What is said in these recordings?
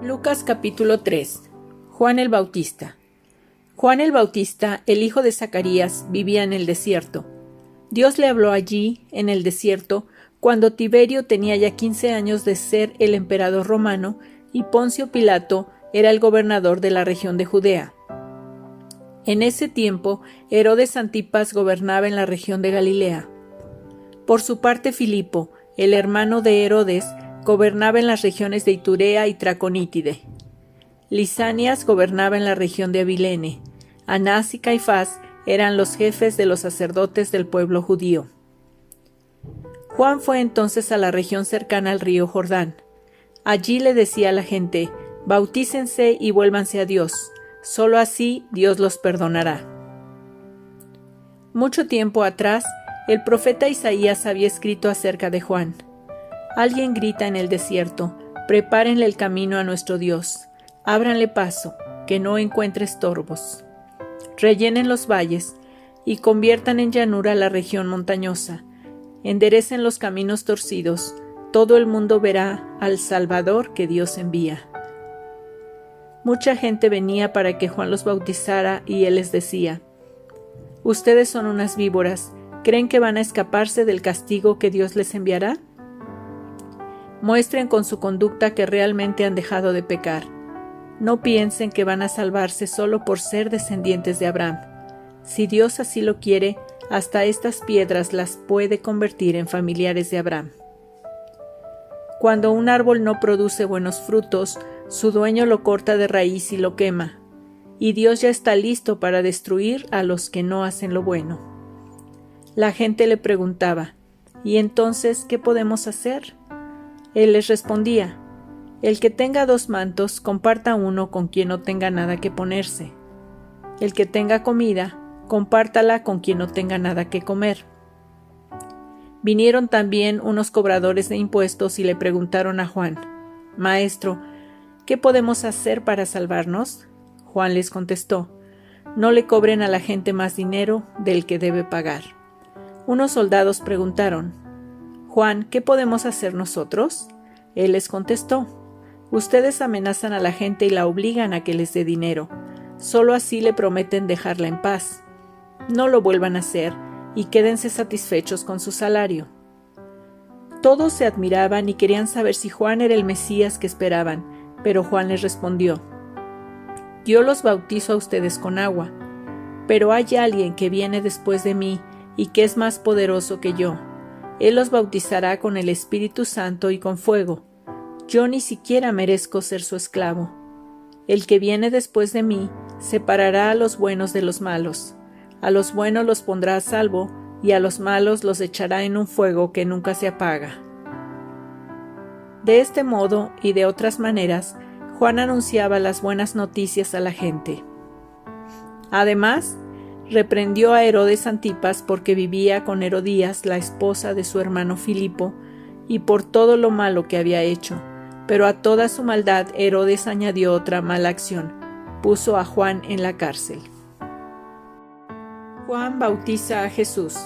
Lucas capítulo 3. Juan el Bautista. Juan el Bautista, el hijo de Zacarías, vivía en el desierto. Dios le habló allí, en el desierto, cuando Tiberio tenía ya 15 años de ser el emperador romano y Poncio Pilato era el gobernador de la región de Judea. En ese tiempo, Herodes Antipas gobernaba en la región de Galilea. Por su parte, Filipo, el hermano de Herodes, gobernaba en las regiones de Iturea y Traconítide. Lisanias gobernaba en la región de Abilene. Anás y Caifás eran los jefes de los sacerdotes del pueblo judío. Juan fue entonces a la región cercana al río Jordán. Allí le decía a la gente: bautícense y vuélvanse a Dios. Solo así Dios los perdonará. Mucho tiempo atrás, el profeta Isaías había escrito acerca de Juan. Alguien grita en el desierto: prepárenle el camino a nuestro Dios, ábranle paso, que no encuentre estorbos. Rellenen los valles y conviertan en llanura la región montañosa. Enderecen los caminos torcidos, todo el mundo verá al Salvador que Dios envía. Mucha gente venía para que Juan los bautizara y él les decía: ustedes son unas víboras, ¿creen que van a escaparse del castigo que Dios les enviará? Muestren con su conducta que realmente han dejado de pecar. No piensen que van a salvarse solo por ser descendientes de Abraham. Si Dios así lo quiere, hasta estas piedras las puede convertir en familiares de Abraham. Cuando un árbol no produce buenos frutos, su dueño lo corta de raíz y lo quema. Y Dios ya está listo para destruir a los que no hacen lo bueno. La gente le preguntaba: ¿y entonces qué podemos hacer? Él les respondía: el que tenga 2 mantos, comparta uno con quien no tenga nada que ponerse. El que tenga comida, compártala con quien no tenga nada que comer. Vinieron también unos cobradores de impuestos y le preguntaron a Juan: Maestro, ¿qué podemos hacer para salvarnos? Juan les contestó: no le cobren a la gente más dinero del que debe pagar. Unos soldados preguntaron: Juan, ¿qué podemos hacer nosotros? Él les contestó: ustedes amenazan a la gente y la obligan a que les dé dinero. Solo así le prometen dejarla en paz. No lo vuelvan a hacer y quédense satisfechos con su salario. Todos se admiraban y querían saber si Juan era el Mesías que esperaban, pero Juan les respondió: yo los bautizo a ustedes con agua, pero hay alguien que viene después de mí y que es más poderoso que yo. Él los bautizará con el Espíritu Santo y con fuego. Yo ni siquiera merezco ser su esclavo. El que viene después de mí separará a los buenos de los malos. A los buenos los pondrá a salvo, y a los malos los echará en un fuego que nunca se apaga. De este modo y de otras maneras, Juan anunciaba las buenas noticias a la gente. Además, reprendió a Herodes Antipas porque vivía con Herodías, la esposa de su hermano Filipo, y por todo lo malo que había hecho. Pero a toda su maldad Herodes añadió otra mala acción: puso a Juan en la cárcel. Juan bautiza a Jesús.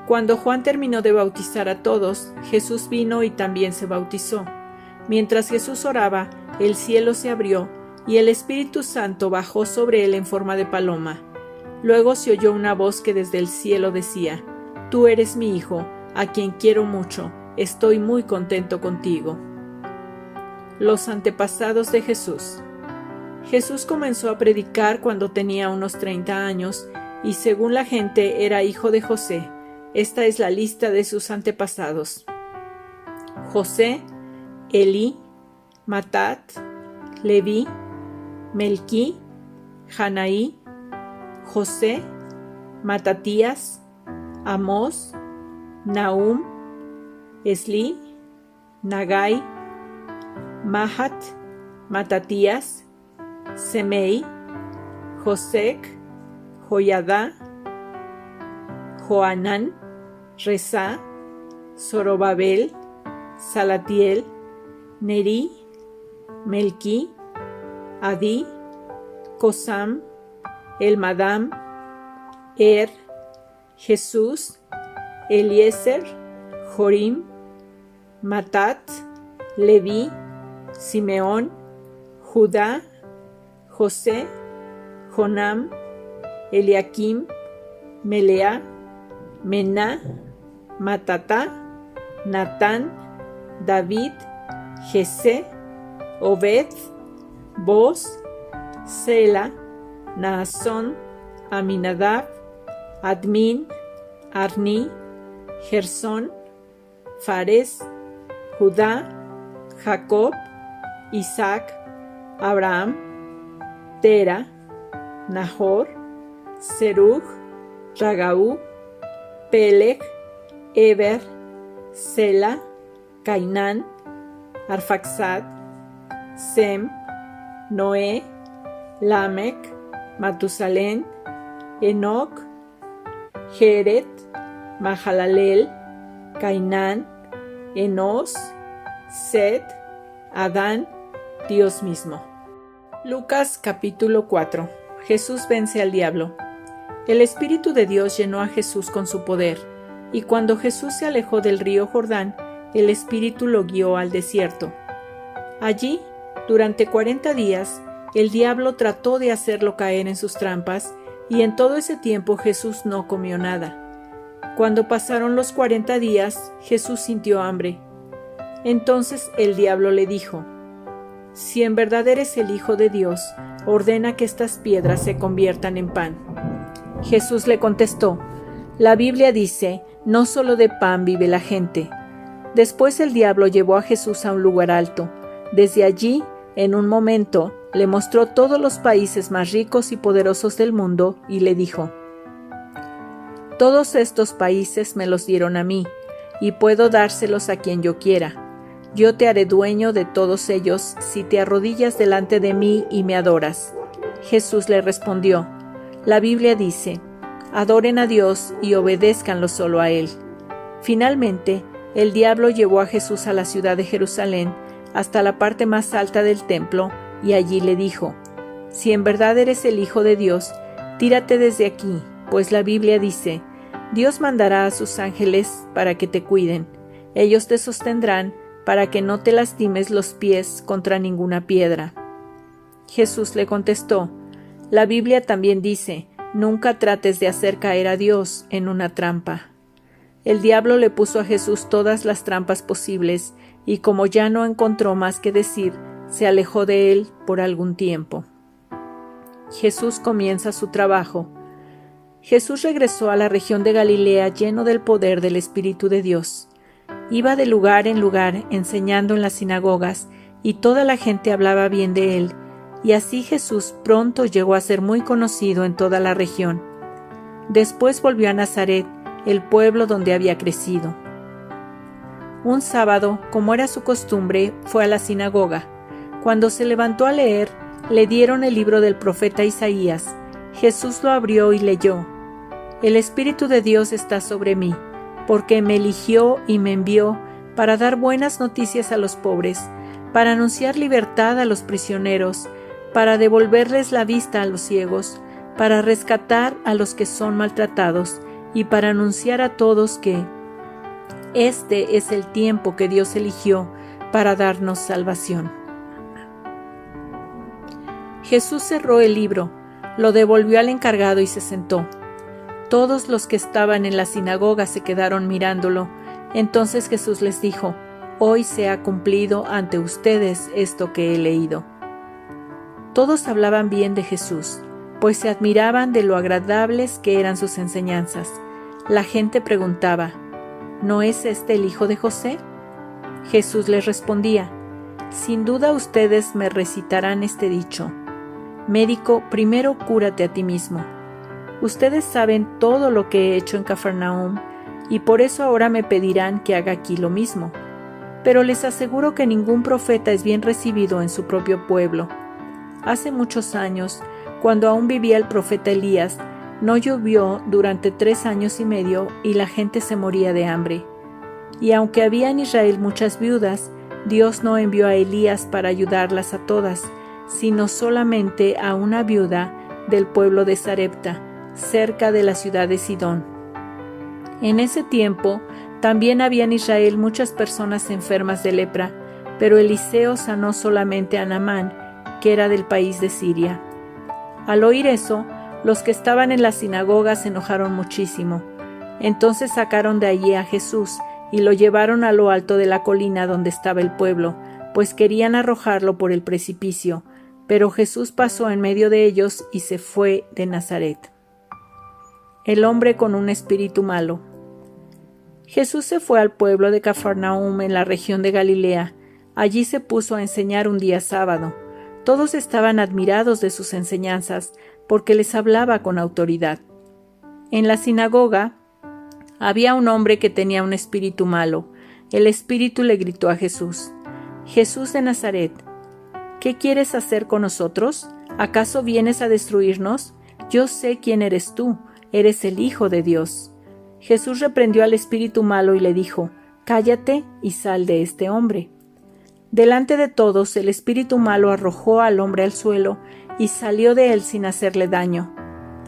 Cuando Juan terminó de bautizar a todos, Jesús vino y también se bautizó. Mientras Jesús oraba, el cielo se abrió y el Espíritu Santo bajó sobre él en forma de paloma. Luego se oyó una voz que desde el cielo decía: tú eres mi Hijo, a quien quiero mucho, estoy muy contento contigo. Los antepasados de Jesús. Jesús comenzó a predicar cuando tenía unos 30 años y según la gente era hijo de José. Esta es la lista de sus antepasados: José, Elí, Matat, Leví, Melquí, Janaí, José, Matatías, Amós, Nahum, Esli, Nagai, Mahat, Matatías, Semei, Josec, Joyadá, Joanán, Resá, Zorobabel, Salatiel, Neri, Melquí, Adí, Cosam, Elmadam, Jesús, Eliezer, Jorim, Matat, Leví, Simeón, Judá, José, Jonam, Eliakim, Melea, Mená, Matatá, Natán, David, Jesé, Obed, Boz, Sela, Naasón, Aminadab, Admin, Arni, Gersón, Fares, Judá, Jacob, Isaac, Abraham, Tera, Nahor, Serug, Ragaú, Peleg, Eber, Sela, Cainán, Arfaxad, Sem, Noé, Lamec, Matusalén, Enoc, Jeret, Mahalalel, Cainán, Enos, Set, Adán, Dios mismo. Lucas capítulo 4. Jesús vence al diablo. El Espíritu de Dios llenó a Jesús con su poder, y cuando Jesús se alejó del río Jordán, el Espíritu lo guió al desierto. Allí, durante 40 días, el diablo trató de hacerlo caer en sus trampas, y en todo ese tiempo Jesús no comió nada. Cuando pasaron los 40 días, Jesús sintió hambre. Entonces el diablo le dijo: «Si en verdad eres el Hijo de Dios, ordena que estas piedras se conviertan en pan». Jesús le contestó: «La Biblia dice, no solo de pan vive la gente». Después el diablo llevó a Jesús a un lugar alto. Desde allí, en un momento, le mostró todos los países más ricos y poderosos del mundo y le dijo: «Todos estos países me los dieron a mí, y puedo dárselos a quien yo quiera. Yo te haré dueño de todos ellos si te arrodillas delante de mí y me adoras». Jesús le respondió: «La Biblia dice, adoren a Dios y obedézcanlo solo a Él». Finalmente, el diablo llevó a Jesús a la ciudad de Jerusalén, hasta la parte más alta del templo, y allí le dijo: «Si en verdad eres el Hijo de Dios, tírate desde aquí, pues la Biblia dice, Dios mandará a sus ángeles para que te cuiden. Ellos te sostendrán para que no te lastimes los pies contra ninguna piedra». Jesús le contestó: «La Biblia también dice, nunca trates de hacer caer a Dios en una trampa». El diablo le puso a Jesús todas las trampas posibles, y como ya no encontró más que decir, se alejó de él por algún tiempo. Jesús comienza su trabajo. Jesús regresó a la región de Galilea lleno del poder del Espíritu de Dios. Iba de lugar en lugar enseñando en las sinagogas, y toda la gente hablaba bien de él, y así Jesús pronto llegó a ser muy conocido en toda la región. Después volvió a Nazaret, el pueblo donde había crecido. Un sábado, como era su costumbre, fue a la sinagoga. Cuando se levantó a leer, le dieron el libro del profeta Isaías. Jesús lo abrió y leyó: «El Espíritu de Dios está sobre mí, porque me eligió y me envió para dar buenas noticias a los pobres, para anunciar libertad a los prisioneros, para devolverles la vista a los ciegos, para rescatar a los que son maltratados, y para anunciar a todos que este es el tiempo que Dios eligió para darnos salvación». Jesús cerró el libro, lo devolvió al encargado y se sentó. Todos los que estaban en la sinagoga se quedaron mirándolo. Entonces Jesús les dijo: «Hoy se ha cumplido ante ustedes esto que he leído». Todos hablaban bien de Jesús, pues se admiraban de lo agradables que eran sus enseñanzas. La gente preguntaba: ¿no es este el hijo de José? Jesús les respondía: «Sin duda ustedes me recitarán este dicho: Médico, primero cúrate a ti mismo. Ustedes saben todo lo que he hecho en Cafarnaúm, y por eso ahora me pedirán que haga aquí lo mismo. Pero les aseguro que ningún profeta es bien recibido en su propio pueblo. Hace muchos años, cuando aún vivía el profeta Elías, no llovió durante 3 años y medio y la gente se moría de hambre. Y aunque había en Israel muchas viudas, Dios no envió a Elías para ayudarlas a todas, sino solamente a una viuda del pueblo de Sarepta, cerca de la ciudad de Sidón. En ese tiempo también había en Israel muchas personas enfermas de lepra, pero Eliseo sanó solamente a Naamán, que era del país de Siria. Al oír eso, los que estaban en la sinagoga se enojaron muchísimo. Entonces sacaron de allí a Jesús y lo llevaron a lo alto de la colina donde estaba el pueblo, pues querían arrojarlo por el precipicio. Pero Jesús pasó en medio de ellos y se fue de Nazaret. El hombre con un espíritu malo. Jesús se fue al pueblo de Cafarnaúm en la región de Galilea. Allí se puso a enseñar un día sábado. Todos estaban admirados de sus enseñanzas, porque les hablaba con autoridad. En la sinagoga había un hombre que tenía un espíritu malo. El espíritu le gritó a Jesús: «Jesús de Nazaret, ¿qué quieres hacer con nosotros? ¿Acaso vienes a destruirnos? Yo sé quién eres tú, eres el Hijo de Dios». Jesús reprendió al espíritu malo y le dijo: «Cállate y sal de este hombre». Delante de todos, el espíritu malo arrojó al hombre al suelo y salió de él sin hacerle daño.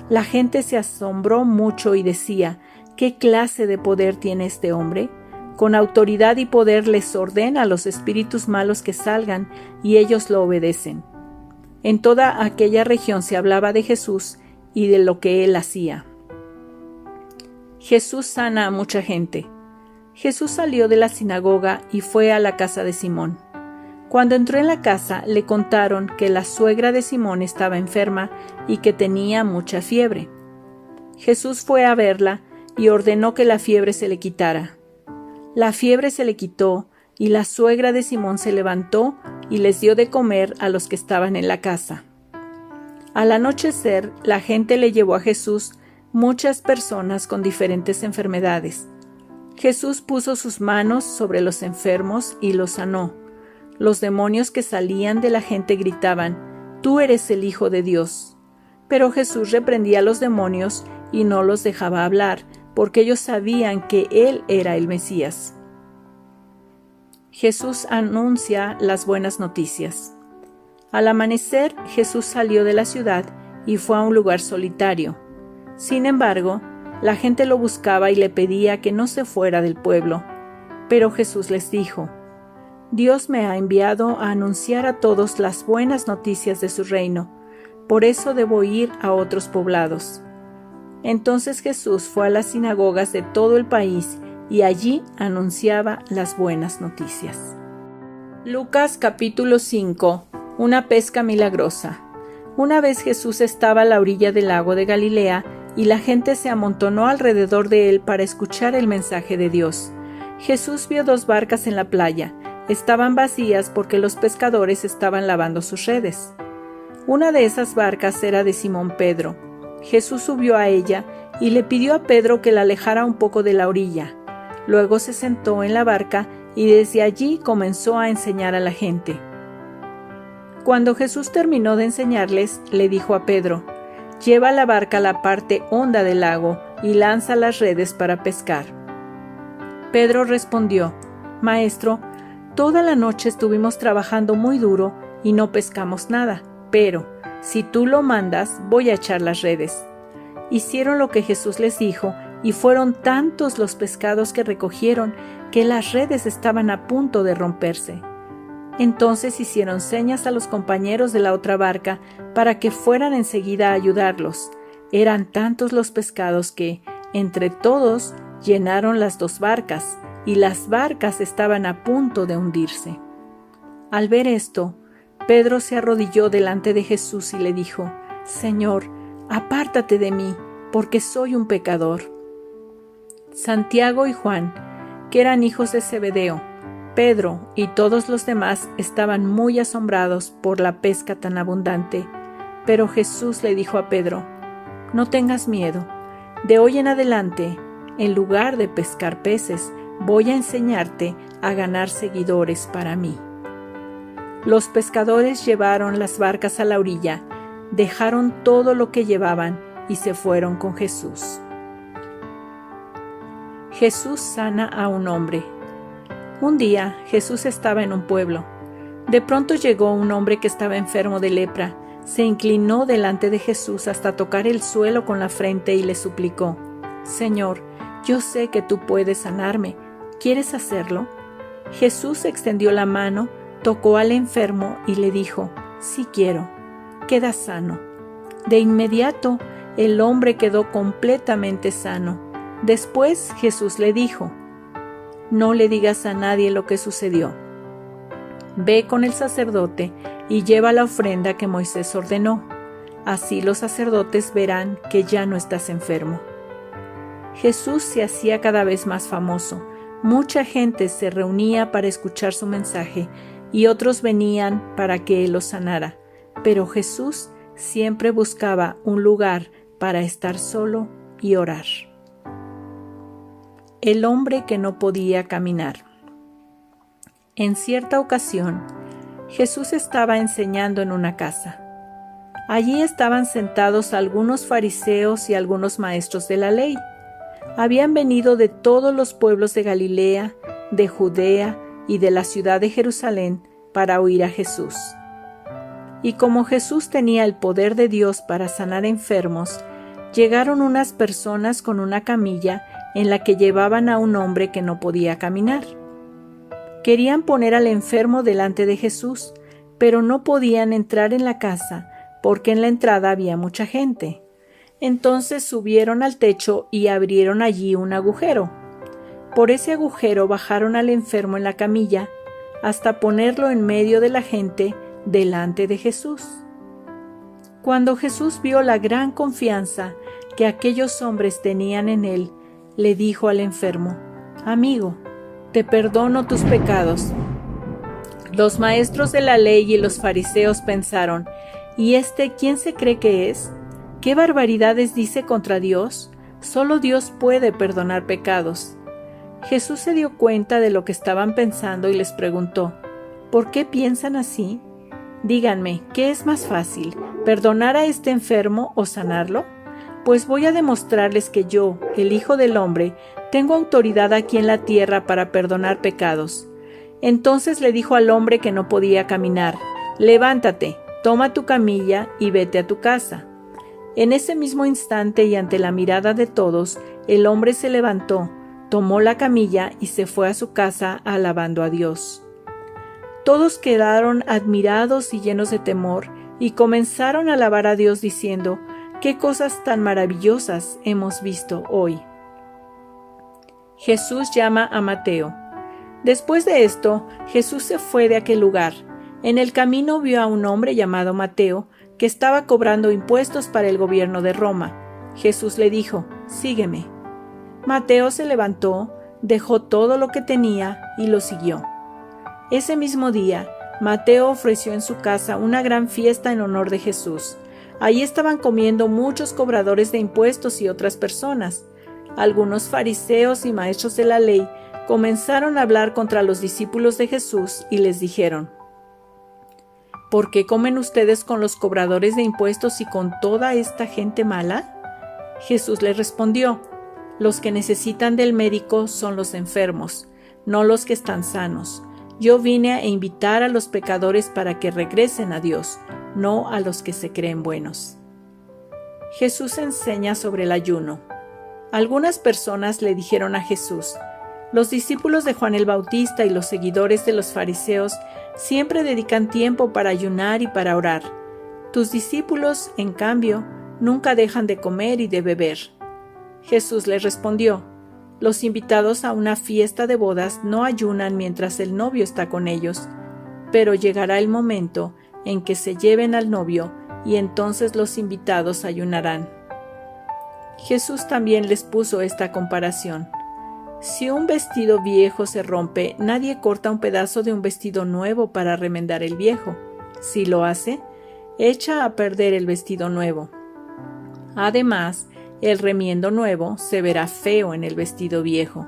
La gente se asombró mucho y decía: «¿Qué clase de poder tiene este hombre? Con autoridad y poder les ordena a los espíritus malos que salgan, y ellos lo obedecen». En toda aquella región se hablaba de Jesús y de lo que él hacía. Jesús sana a mucha gente. Jesús salió de la sinagoga y fue a la casa de Simón. Cuando entró en la casa, le contaron que la suegra de Simón estaba enferma y que tenía mucha fiebre. Jesús fue a verla y ordenó que la fiebre se le quitara. La fiebre se le quitó y la suegra de Simón se levantó y les dio de comer a los que estaban en la casa. Al anochecer, la gente le llevó a Jesús muchas personas con diferentes enfermedades. Jesús puso sus manos sobre los enfermos y los sanó. Los demonios que salían de la gente gritaban: «Tú eres el Hijo de Dios». Pero Jesús reprendía a los demonios y no los dejaba hablar, porque ellos sabían que Él era el Mesías. Jesús anuncia las buenas noticias. Al amanecer, Jesús salió de la ciudad y fue a un lugar solitario. Sin embargo, la gente lo buscaba y le pedía que no se fuera del pueblo. Pero Jesús les dijo: «Dios me ha enviado a anunciar a todos las buenas noticias de su reino, por eso debo ir a otros poblados». Entonces Jesús fue a las sinagogas de todo el país y allí anunciaba las buenas noticias. Lucas capítulo 5. Una pesca milagrosa. Una vez Jesús estaba a la orilla del lago de Galilea y la gente se amontonó alrededor de él para escuchar el mensaje de Dios. Jesús vio 2 barcas en la playa. Estaban vacías porque los pescadores estaban lavando sus redes. Una de esas barcas era de Simón Pedro. Jesús subió a ella y le pidió a Pedro que la alejara un poco de la orilla. Luego se sentó en la barca y desde allí comenzó a enseñar a la gente. Cuando Jesús terminó de enseñarles, le dijo a Pedro: «Lleva la barca a la parte honda del lago y lanza las redes para pescar». Pedro respondió: «Maestro, toda la noche estuvimos trabajando muy duro y no pescamos nada, pero si tú lo mandas, voy a echar las redes». Hicieron lo que Jesús les dijo y fueron tantos los pescados que recogieron que las redes estaban a punto de romperse. Entonces hicieron señas a los compañeros de la otra barca para que fueran enseguida a ayudarlos. Eran tantos los pescados que, entre todos, llenaron las 2 barcas, y las barcas estaban a punto de hundirse. Al ver esto, Pedro se arrodilló delante de Jesús y le dijo: «Señor, apártate de mí, porque soy un pecador». Santiago y Juan, que eran hijos de Zebedeo, Pedro y todos los demás estaban muy asombrados por la pesca tan abundante. Pero Jesús le dijo a Pedro: «No tengas miedo. De hoy en adelante, en lugar de pescar peces, voy a enseñarte a ganar seguidores para mí». Los pescadores llevaron las barcas a la orilla, dejaron todo lo que llevaban y se fueron con Jesús. Jesús sana a un hombre. Un día Jesús estaba en un pueblo. De pronto llegó un hombre que estaba enfermo de lepra. Se inclinó delante de Jesús hasta tocar el suelo con la frente y le suplicó: «Señor, yo sé que tú puedes sanarme. ¿Quieres hacerlo?». Jesús extendió la mano, tocó al enfermo y le dijo: sí quiero, queda sano. De inmediato, el hombre quedó completamente sano. Después Jesús le dijo: no le digas a nadie lo que sucedió. Ve con el sacerdote y lleva la ofrenda que Moisés ordenó. Así los sacerdotes verán que ya no estás enfermo. Jesús se hacía cada vez más famoso. Mucha gente se reunía para escuchar su mensaje y otros venían para que Él los sanara. Pero Jesús siempre buscaba un lugar para estar solo y orar. El hombre que no podía caminar. En cierta ocasión, Jesús estaba enseñando en una casa. Allí estaban sentados algunos fariseos y algunos maestros de la ley. Habían venido de todos los pueblos de Galilea, de Judea y de la ciudad de Jerusalén para oír a Jesús. Y como Jesús tenía el poder de Dios para sanar enfermos, llegaron unas personas con una camilla en la que llevaban a un hombre que no podía caminar. Querían poner al enfermo delante de Jesús, pero no podían entrar en la casa porque en la entrada había mucha gente. Entonces subieron al techo y abrieron allí un agujero. Por ese agujero bajaron al enfermo en la camilla hasta ponerlo en medio de la gente delante de Jesús. Cuando Jesús vio la gran confianza que aquellos hombres tenían en él, le dijo al enfermo: amigo, te perdono tus pecados. Los maestros de la ley y los fariseos pensaron: ¿y quién se cree que es? ¿Qué barbaridades dice contra Dios? Solo Dios puede perdonar pecados. Jesús se dio cuenta de lo que estaban pensando y les preguntó: ¿por qué piensan así? Díganme, ¿qué es más fácil, perdonar a este enfermo o sanarlo? Pues voy a demostrarles que yo, el Hijo del Hombre, tengo autoridad aquí en la tierra para perdonar pecados. Entonces le dijo al hombre que no podía caminar: levántate, toma tu camilla y vete a tu casa. En ese mismo instante y ante la mirada de todos, el hombre se levantó, tomó la camilla y se fue a su casa alabando a Dios. Todos quedaron admirados y llenos de temor y comenzaron a alabar a Dios diciendo: ¡qué cosas tan maravillosas hemos visto hoy! Jesús llama a Mateo. Después de esto, Jesús se fue de aquel lugar. En el camino vio a un hombre llamado Mateo, que estaba cobrando impuestos para el gobierno de Roma. Jesús le dijo: sígueme. Mateo se levantó, dejó todo lo que tenía y lo siguió. Ese mismo día, Mateo ofreció en su casa una gran fiesta en honor de Jesús. Allí estaban comiendo muchos cobradores de impuestos y otras personas. Algunos fariseos y maestros de la ley comenzaron a hablar contra los discípulos de Jesús y les dijeron: ¿por qué comen ustedes con los cobradores de impuestos y con toda esta gente mala? Jesús les respondió: los que necesitan del médico son los enfermos, no los que están sanos. Yo vine a invitar a los pecadores para que regresen a Dios, no a los que se creen buenos. Jesús enseña sobre el ayuno. Algunas personas le dijeron a Jesús: los discípulos de Juan el Bautista y los seguidores de los fariseos siempre dedican tiempo para ayunar y para orar. Tus discípulos, en cambio, nunca dejan de comer y de beber. Jesús les respondió: los invitados a una fiesta de bodas no ayunan mientras el novio está con ellos, pero llegará el momento en que se lleven al novio y entonces los invitados ayunarán. Jesús también les puso esta comparación: si un vestido viejo se rompe, nadie corta un pedazo de un vestido nuevo para remendar el viejo. Si lo hace, echa a perder el vestido nuevo. Además, el remiendo nuevo se verá feo en el vestido viejo.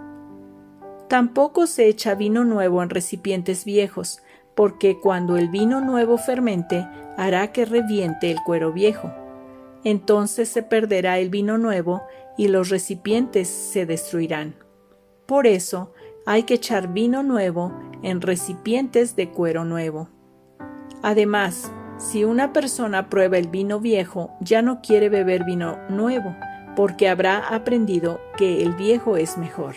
Tampoco se echa vino nuevo en recipientes viejos, porque cuando el vino nuevo fermente, hará que reviente el cuero viejo. Entonces se perderá el vino nuevo y los recipientes se destruirán. Por eso hay que echar vino nuevo en recipientes de cuero nuevo. Además, si una persona prueba el vino viejo, ya no quiere beber vino nuevo, porque habrá aprendido que el viejo es mejor.